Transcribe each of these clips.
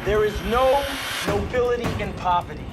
There is no nobility in poverty.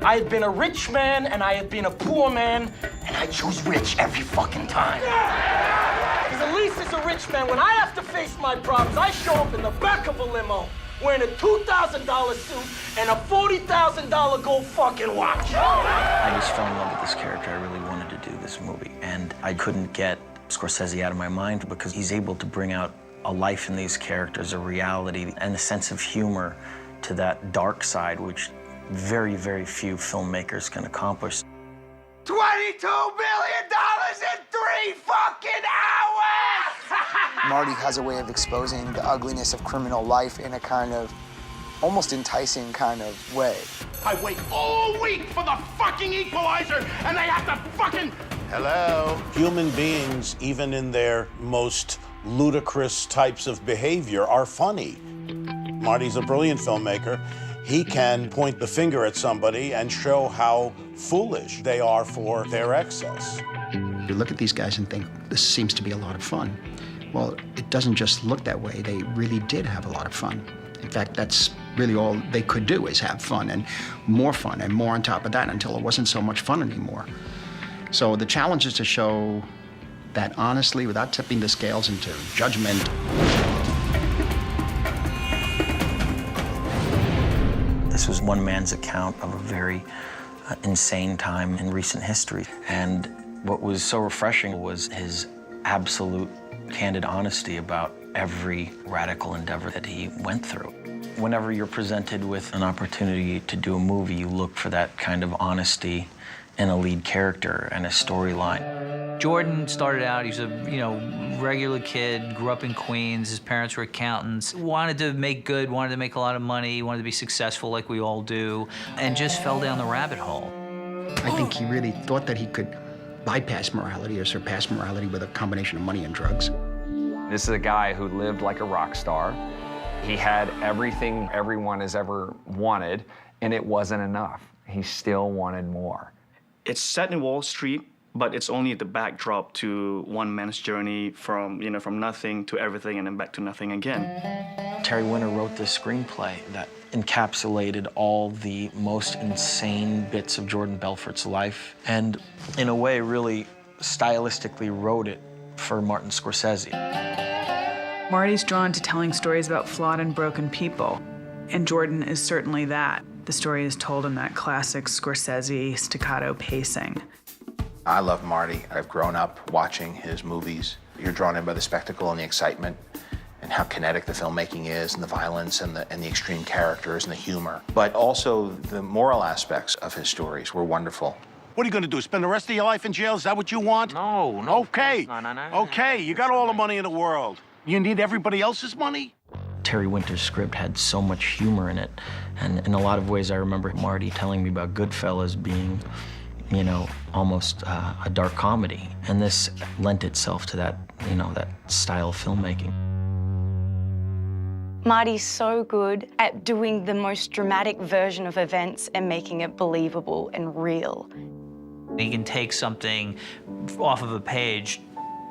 I have been a rich man and I have been a poor man, and I choose rich every fucking time. Because at least as a rich man, when I have to face my problems, I show up in the back of a limo wearing a $2,000 suit and a $40,000 gold fucking watch. I just fell in love with this character. I really wanted to do this movie, and I couldn't get Scorsese out of my mind because he's able to bring out a life in these characters, a reality, and a sense of humor to that dark side, which very, very few filmmakers can accomplish. $22 million in 3 fucking hours! Marty has a way of exposing the ugliness of criminal life in a kind of almost enticing kind of way. I wait all week for the fucking equalizer, and they have to fucking... Hello? Human beings, even in their most ludicrous types of behavior, are funny. Marty's a brilliant filmmaker. He can point the finger at somebody and show how foolish they are for their excess. You look at these guys and think, this seems to be a lot of fun. Well, it doesn't just look that way. They really did have a lot of fun. In fact, that's really all they could do, is have fun and more on top of that, until it wasn't so much fun anymore. So the challenge is to show that honestly, without tipping the scales into judgment. This was one man's account of a very insane time in recent history. And what was so refreshing was his absolute candid honesty about every radical endeavor that he went through. Whenever you're presented with an opportunity to do a movie, you look for that kind of honesty in a lead character and a storyline. Jordan started out, he was a regular kid, grew up in Queens, his parents were accountants, wanted to make good, wanted to make a lot of money, wanted to be successful like we all do, and just fell down the rabbit hole. I think he really thought that he could bypass morality or surpass morality with a combination of money and drugs. This is a guy who lived like a rock star. He had everything everyone has ever wanted, and it wasn't enough. He still wanted more. It's set in Wall Street, but it's only the backdrop to one man's journey from nothing to everything and then back to nothing again. Terry Winter wrote this screenplay that encapsulated all the most insane bits of Jordan Belfort's life, and in a way really stylistically wrote it for Martin Scorsese. Marty's drawn to telling stories about flawed and broken people, and Jordan is certainly that. The story is told in that classic Scorsese staccato pacing. I love Marty. I've grown up watching his movies. You're drawn in by the spectacle and the excitement and how kinetic the filmmaking is, and the violence and the extreme characters and the humor. But also the moral aspects of his stories were wonderful. What are you gonna do, spend the rest of your life in jail? Is that what you want? No. Okay. No. Okay, you got all the money in the world. You need everybody else's money? Terry Winter's script had so much humor in it, and in a lot of ways I remember Marty telling me about Goodfellas being, almost a dark comedy, and this lent itself to that, that style of filmmaking. Marty's so good at doing the most dramatic version of events and making it believable and real. He can take something off of a page,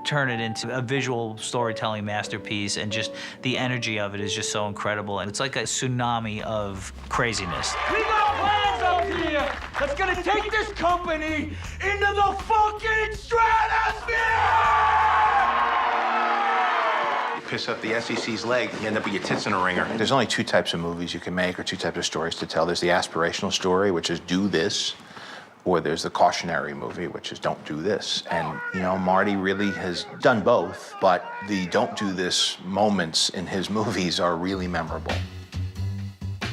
turn it into a visual storytelling masterpiece, and just the energy of it is just so incredible. And it's like a tsunami of craziness. We got plans up here that's gonna take this company into the fucking stratosphere! Piss up the SEC's leg, you end up with your tits in a ringer. There's only 2 types of movies you can make, or 2 types of stories to tell. There's the aspirational story, which is do this, or there's the cautionary movie, which is don't do this. And, Marty really has done both, but the don't do this moments in his movies are really memorable.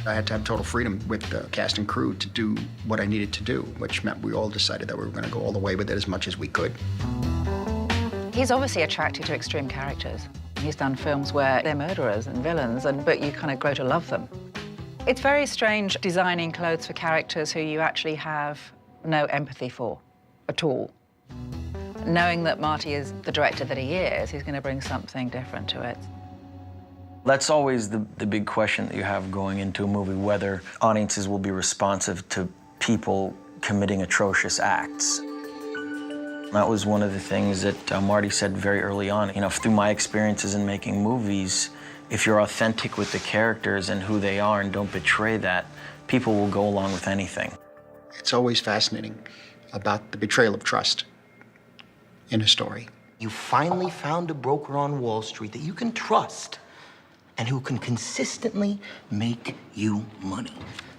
I had to have total freedom with the cast and crew to do what I needed to do, which meant we all decided that we were going to go all the way with it as much as we could. He's obviously attracted to extreme characters. He's done films where they're murderers and villains, but you kind of grow to love them. It's very strange designing clothes for characters who you actually have no empathy for at all. Knowing that Marty is the director that he is, he's going to bring something different to it. That's always the big question that you have going into a movie, whether audiences will be responsive to people committing atrocious acts. That was one of the things that Marty said very early on. You know, through my experiences in making movies, if you're authentic with the characters and who they are and don't betray that, people will go along with anything. It's always fascinating about the betrayal of trust in a story. You finally found a broker on Wall Street that you can trust and who can consistently make you money.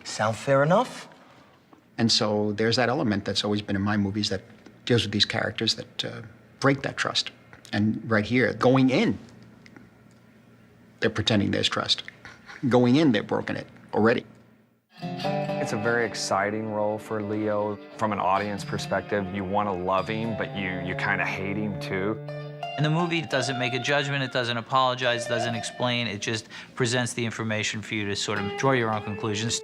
Sound fair enough? And so there's that element that's always been in my movies that deals with these characters that break that trust. And right here, going in, they're pretending there's trust. Going in, they've broken it already. It's a very exciting role for Leo. From an audience perspective, you want to love him, but you kind of hate him too. And the movie doesn't make a judgment, it doesn't apologize, doesn't explain, it just presents the information for you to sort of draw your own conclusions.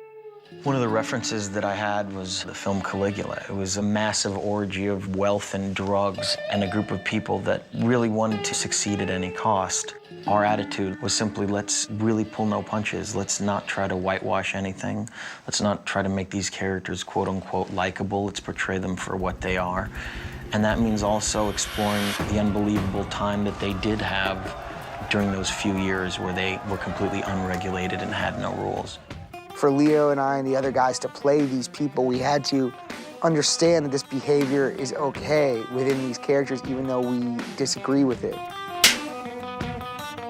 One of the references that I had was the film Caligula. It was a massive orgy of wealth and drugs and a group of people that really wanted to succeed at any cost. Our attitude was simply, let's really pull no punches. Let's not try to whitewash anything. Let's not try to make these characters quote-unquote likable. Let's portray them for what they are. And that means also exploring the unbelievable time that they did have during those few years where they were completely unregulated and had no rules. For Leo and I and the other guys to play these people, we had to understand that this behavior is okay within these characters, even though we disagree with it.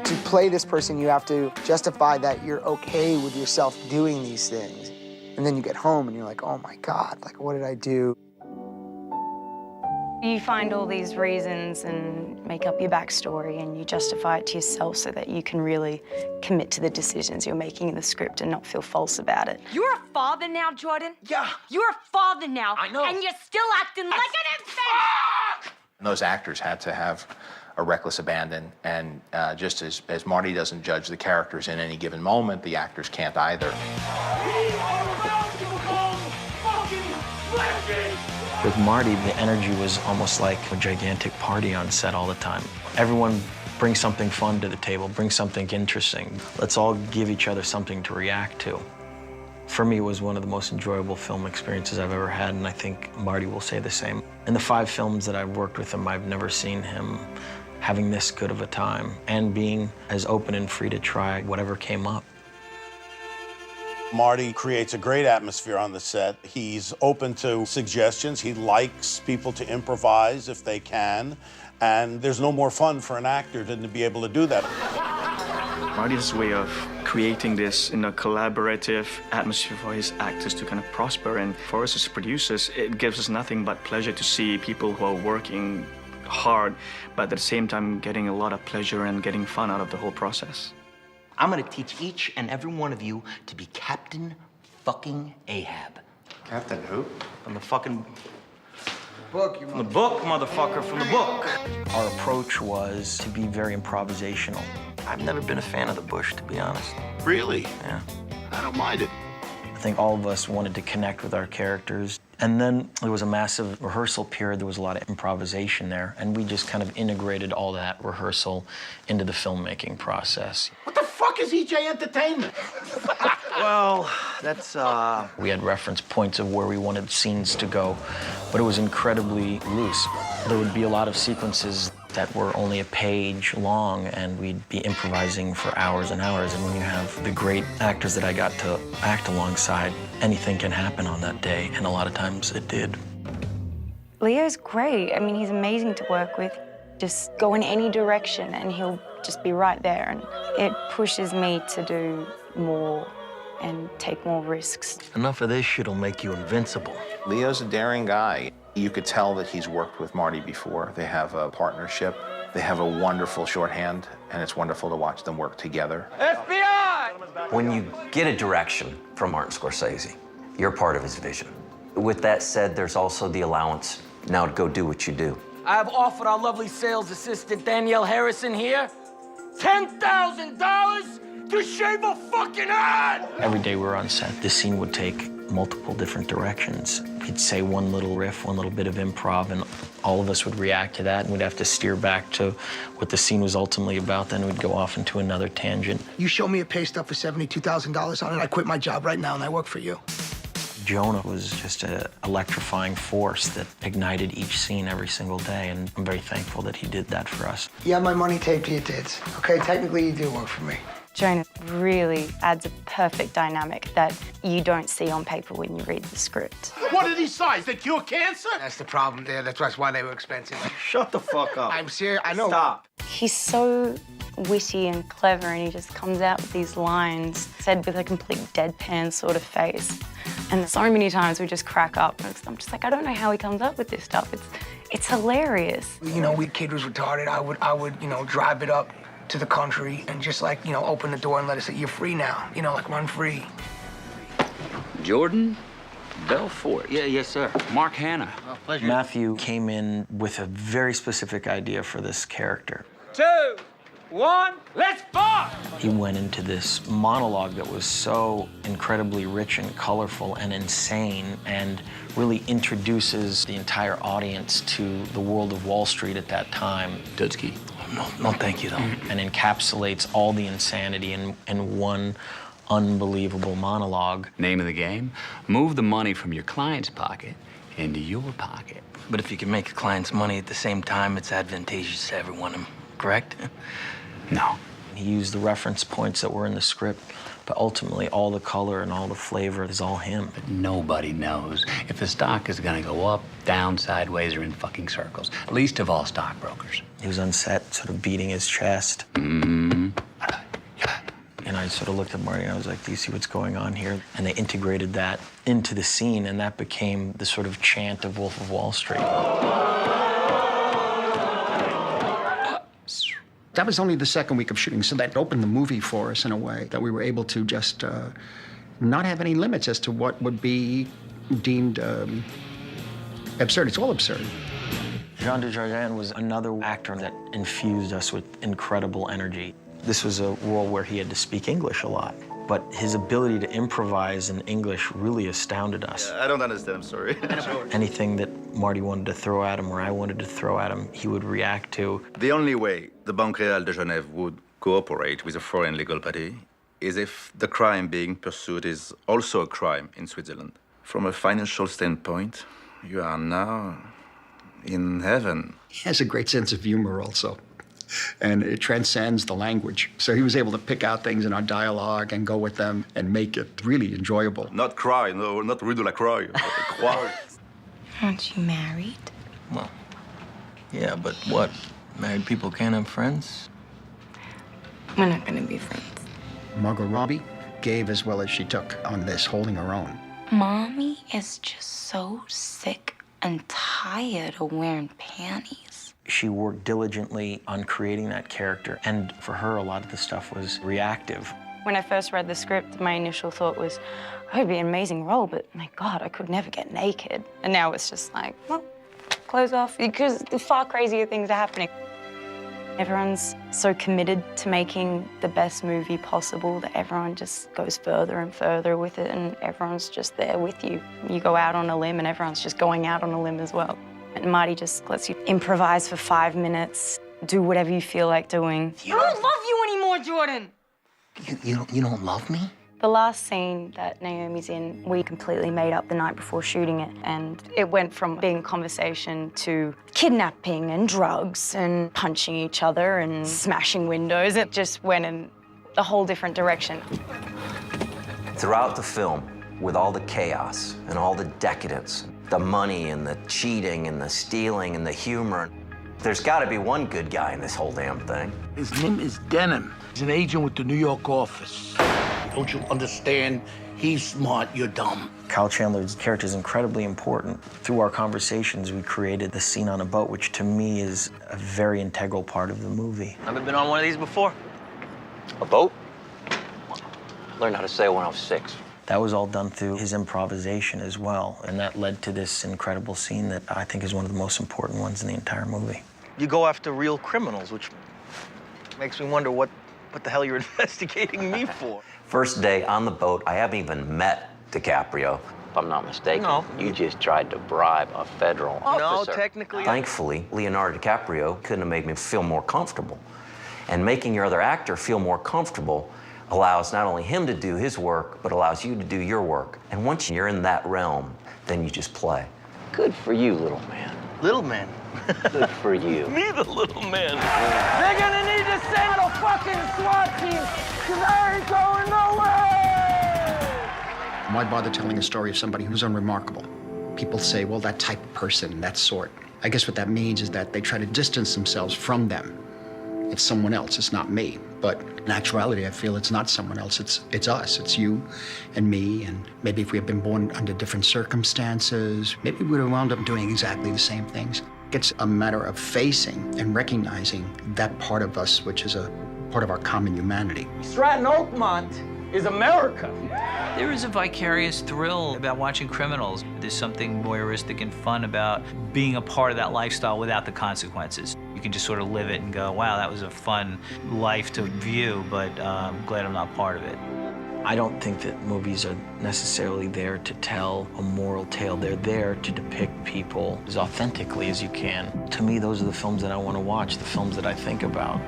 To play this person, you have to justify that you're okay with yourself doing these things. And then you get home and you're like, oh my God, like, what did I do? You find all these reasons and make up your backstory and you justify it to yourself so that you can really commit to the decisions you're making in the script and not feel false about it. You're a father now, Jordan? Yeah. You're a father now. I know. And you're still acting like an infant! And those actors had to have a reckless abandon, and just as Marty doesn't judge the characters in any given moment, the actors can't either. With Marty, the energy was almost like a gigantic party on set all the time. Everyone brings something fun to the table, brings something interesting. Let's all give each other something to react to. For me, it was one of the most enjoyable film experiences I've ever had, and I think Marty will say the same. In the 5 films that I've worked with him, I've never seen him having this good of a time and being as open and free to try whatever came up. Marty creates a great atmosphere on the set. He's open to suggestions. He likes people to improvise if they can. And there's no more fun for an actor than to be able to do that. Marty's way of creating this in a collaborative atmosphere for his actors to kind of prosper, and for us as producers, it gives us nothing but pleasure to see people who are working hard, but at the same time getting a lot of pleasure and getting fun out of the whole process. I'm gonna teach each and every one of you to be Captain fucking Ahab. Captain who? From the fucking book, from the book, motherfucker, from the book. Our approach was to be very improvisational. I've never been a fan of the bush, to be honest. Really? Yeah. I don't mind it. I think all of us wanted to connect with our characters. And then there was a massive rehearsal period. There was a lot of improvisation there. And we just kind of integrated all that rehearsal into the filmmaking process. What the fuck is EJ Entertainment? Well, that's, We had reference points of where we wanted scenes to go, but it was incredibly loose. There would be a lot of sequences that were only a page long, and we'd be improvising for hours and hours. And when you have the great actors that I got to act alongside, anything can happen on that day, and a lot of times it did. Leo's great. I mean, he's amazing to work with. Just go in any direction and he'll just be right there. And it pushes me to do more and take more risks. Enough of this shit'll make you invincible. Leo's a daring guy. You could tell that he's worked with Marty before. They have a partnership. They have a wonderful shorthand, and it's wonderful to watch them work together. FBI! When you get a direction from Martin Scorsese, you're part of his vision. With that said, there's also the allowance now to go do what you do. I have offered our lovely sales assistant, Danielle Harrison here, $10,000 to shave a fucking head! Every day we were on set, the scene would take multiple different directions. He'd say one little riff, one little bit of improv, and all of us would react to that, and we'd have to steer back to what the scene was ultimately about. Then we'd go off into another tangent. You show me a pay stub for $72,000 on it, I quit my job right now and I work for you. Jonah was just an electrifying force that ignited each scene every single day, and I'm very thankful that he did that for us. You have my money taped to your tits. Okay, technically you do work for me. Jonah really adds a perfect dynamic that you don't see on paper when you read the script. What are these sides? They cure cancer? That's the problem there. That's why they were expensive. Shut the fuck up. I'm serious. I know. Stop. He's so witty and clever, and he just comes out with these lines said with a complete deadpan sort of face. And so many times we just crack up. And I'm just like, I don't know how he comes up with this stuff. It's hilarious. You know, kid was retarded. I would, you know, drive it up to the country and just like, you know, open the door and let us say, you're free now. You know, like run free. Jordan Belfort. Yeah, yes, sir. Mark Hanna. Oh, pleasure. Matthew came in with a very specific idea for this character. 2, 1, let's fuck! He went into this monologue that was so incredibly rich and colorful and insane, and really introduces the entire audience to the world of Wall Street at that time. Dudski. No, thank you, though. And encapsulates all the insanity in one unbelievable monologue. Name of the game, move the money from your client's pocket into your pocket. But if you can make a client's money at the same time, it's advantageous to everyone, correct? No. He used the reference points that were in the script, but ultimately all the color and all the flavor is all him. But nobody knows if the stock is gonna go up, down, sideways, or in fucking circles. Least of all stockbrokers. He was on set, sort of beating his chest. Mm-hmm. And I sort of looked at Marty and I was like, do you see what's going on here? And they integrated that into the scene, and that became the sort of chant of Wolf of Wall Street. That was only the second week of shooting, so that opened the movie for us in a way that we were able to just not have any limits as to what would be deemed absurd. It's all absurd. Jean Dujardin was another actor that infused us with incredible energy. This was a role where he had to speak English a lot, but his ability to improvise in English really astounded us. I don't understand, I'm sorry. Anything that Marty wanted to throw at him or I wanted to throw at him, he would react to. The only way the Banque Reale de Genève would cooperate with a foreign legal body is if the crime being pursued is also a crime in Switzerland. From a financial standpoint, you are now in heaven. He has a great sense of humor also, and it transcends the language. So he was able to pick out things in our dialogue and go with them and make it really enjoyable. Not cry, no, not Rue de la Croix. Croix. Aren't you married? Well, yeah, but what? Married people can't have friends? We're not gonna be friends. Margot Robbie gave as well as she took on this, holding her own. Mommy is just so sick and tired of wearing panties. She worked diligently on creating that character, and for her, a lot of the stuff was reactive. When I first read the script, my initial thought was, oh, it'd be an amazing role, but my God, I could never get naked. And now it's just like, well, clothes off, because the far crazier things are happening. Everyone's so committed to making the best movie possible that everyone just goes further and further with it, and everyone's just there with you. You go out on a limb, and everyone's just going out on a limb as well. And Marty just lets you improvise for 5 minutes, do whatever you feel like doing. I don't love you anymore, Jordan. You don't love me? The last scene that Naomi's in, we completely made up the night before shooting it, and it went from being a conversation to kidnapping and drugs and punching each other and smashing windows. It just went in a whole different direction. Throughout the film, with all the chaos and all the decadence, the money and the cheating and the stealing and the humor, there's got to be one good guy in this whole damn thing. His name is Denham. He's an agent with the New York office. Don't you understand? He's smart, you're dumb. Kyle Chandler's character is incredibly important. Through our conversations, we created the scene on a boat, which to me is a very integral part of the movie. Never been on one of these before. A boat? Learned how to sail when I was 6. That was all done through his improvisation as well, and that led to this incredible scene that I think is one of the most important ones in the entire movie. You go after real criminals, which makes me wonder what the hell you're investigating me for. First day on the boat, I haven't even met DiCaprio. If I'm not mistaken, you just tried to bribe a federal officer. No, technically. Thankfully, Leonardo DiCaprio couldn't have made me feel more comfortable. And making your other actor feel more comfortable allows not only him to do his work, but allows you to do your work. And once you're in that realm, then you just play. Good for you, little man. Little man? Good for you. Me, the little man. They're gonna need to send a fucking SWAT team, because I ain't going nowhere! Why bother telling a story of somebody who's unremarkable? People say, well, that type of person, that sort. I guess what that means is that they try to distance themselves from them. It's someone else, it's not me. But in actuality, I feel it's not someone else, it's us, it's you and me, and maybe if we had been born under different circumstances, maybe we would have wound up doing exactly the same things. It's a matter of facing and recognizing that part of us, which is a part of our common humanity. Stratton Oakmont is America. There is a vicarious thrill about watching criminals. There's something voyeuristic and fun about being a part of that lifestyle without the consequences. You can just sort of live it and go, wow, that was a fun life to view, but I'm glad I'm not part of it. I don't think that movies are necessarily there to tell a moral tale. They're there to depict people as authentically as you can. To me, those are the films that I want to watch, the films that I think about.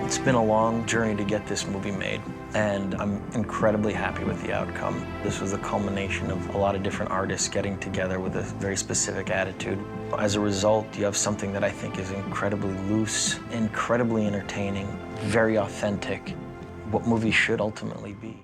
It's been a long journey to get this movie made, and I'm incredibly happy with the outcome. This was the culmination of a lot of different artists getting together with a very specific attitude. As a result, you have something that I think is incredibly loose, incredibly entertaining, very authentic, what movies should ultimately be.